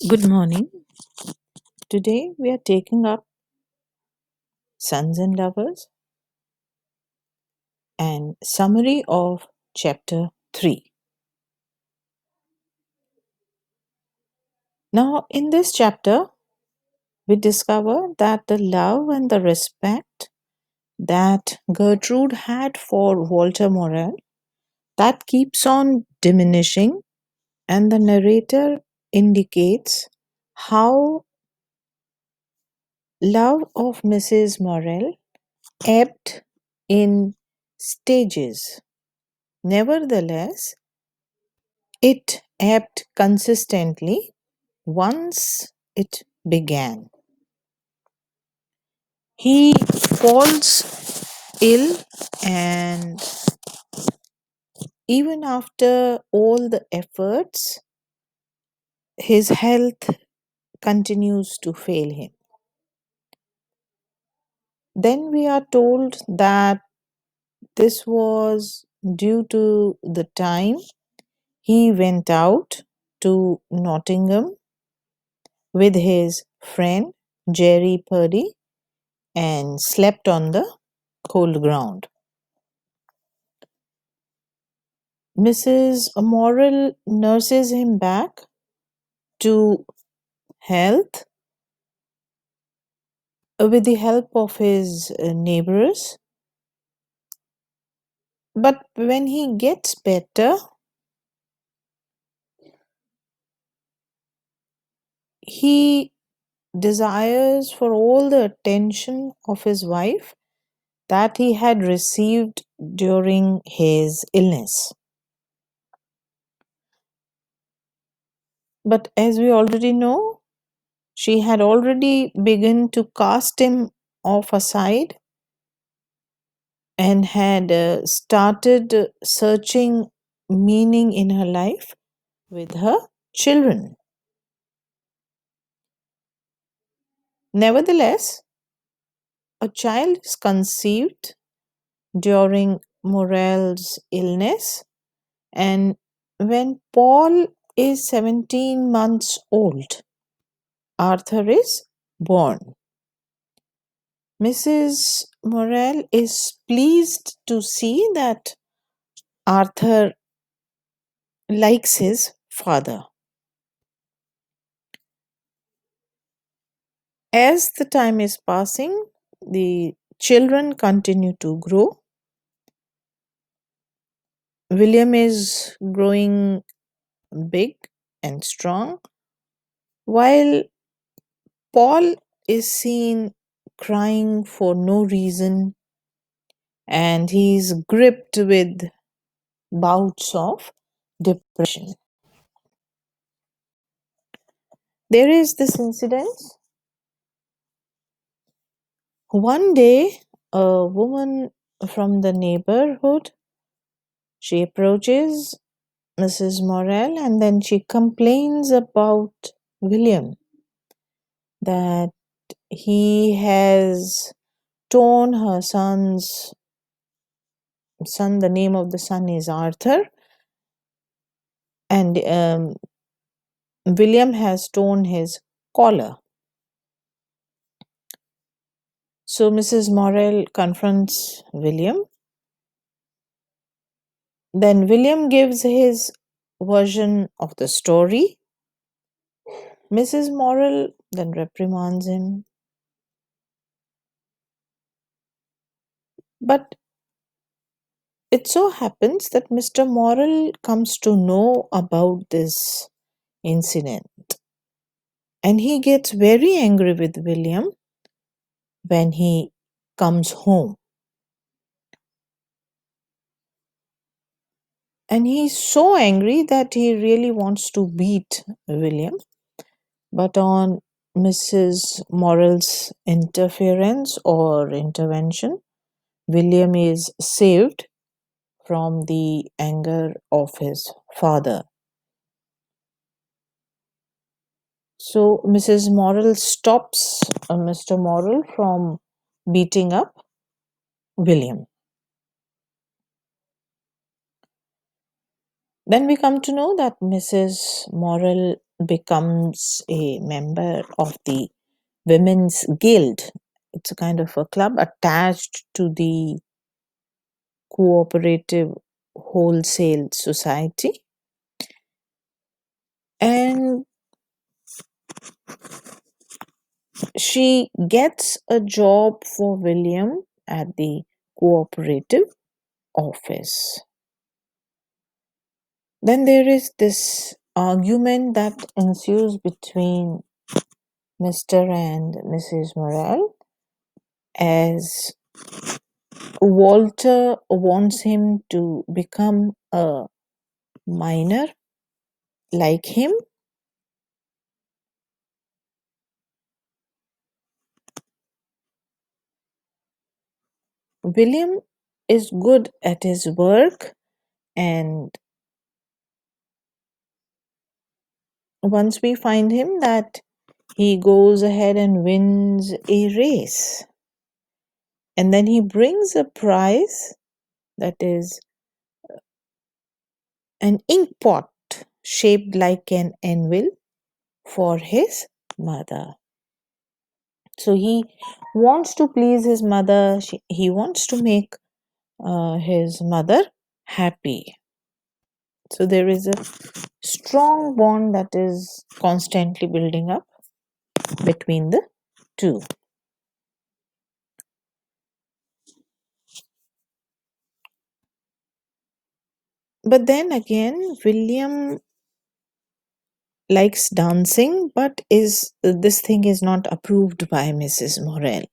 Good morning. Today we are taking up Sons and Lovers and summary of chapter 3. Now, in this chapter, we discover that the love and the respect that Gertrude had for Walter Morel that keeps on diminishing, and the narrator indicates how love of Mrs. Morel ebbed in stages. Nevertheless, it ebbed consistently once it began. He falls ill, and even after all the efforts, his health continues to fail him. Then we are told that this was due to the time he went out to Nottingham with his friend Jerry Purdy and slept on the cold ground. Mrs. Morrel nurses him back to health with the help of his neighbors. But when he gets better, he desires for all the attention of his wife that he had received during his illness. But as we already know, she had already begun to cast him off aside and had started searching meaning in her life with her children. Nevertheless, a child is conceived during Morel's illness, and when Paul is 17 months old, Arthur is born. Mrs. Morel is pleased to see that Arthur likes his father. As the time is passing, the children continue to grow. William is growing big and strong, while Paul is seen crying for no reason, and he is gripped with bouts of depression. There is this incident. One day, a woman from the neighborhood, she approaches Mrs. Morel and then she complains about William, that he has torn her son's son. The name of the son is Arthur, and William has torn his collar. So Mrs. Morel confronts William. Then William gives his version of the story. Mrs. Morel then reprimands him. But it so happens that Mr. Morel comes to know about this incident, and he gets very angry with William when he comes home. And he's so angry that he really wants to beat William. But on Mrs. Morel's interference or intervention, William is saved from the anger of his father. So Mrs. Morel stops Mr. Morel from beating up William. Then we come to know that Mrs. Morel becomes a member of the Women's Guild. It's a kind of a club attached to the Cooperative Wholesale Society. And she gets a job for William at the cooperative office. Then there is this argument that ensues between Mr. and Mrs. Morel as Walter wants him to become a miner like him. William is good at his work, and once we find him that he goes ahead and wins a race, and then he brings a prize that is an ink pot shaped like an anvil for his mother. So he wants to please his mother. He wants to make his mother happy. So there is a strong bond that is constantly building up between the two. But then again, William likes dancing, but is this thing is not approved by Mrs. Morel,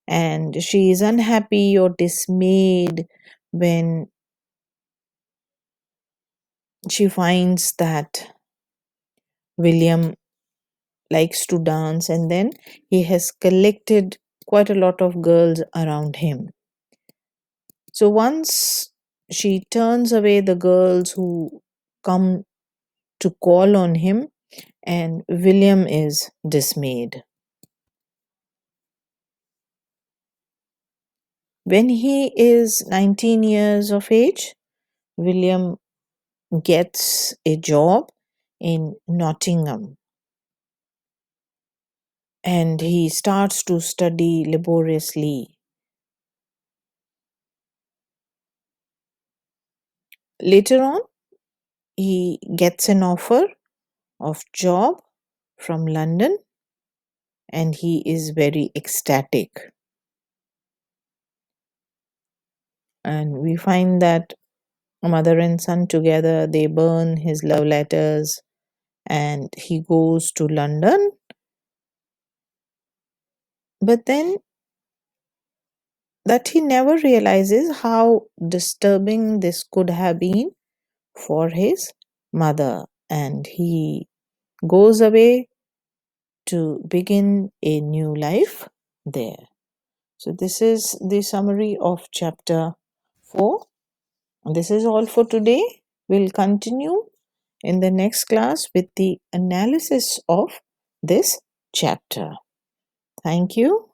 and she is unhappy or dismayed when she finds that William likes to dance, and then he has collected quite a lot of girls around him. So once she turns away the girls who come to call on him, and William is dismayed. When he is 19 years of age, William gets a job in Nottingham, and he starts to study laboriously. Later on, he gets an offer of job from London, and he is very ecstatic. And we find that mother and son together, they burn his love letters, and he goes to London. But then that he never realizes how disturbing this could have been for his mother, and he goes away to begin a new life there. So this is the summary of chapter 4. This is all for today. We'll continue in the next class with the analysis of this chapter. Thank you.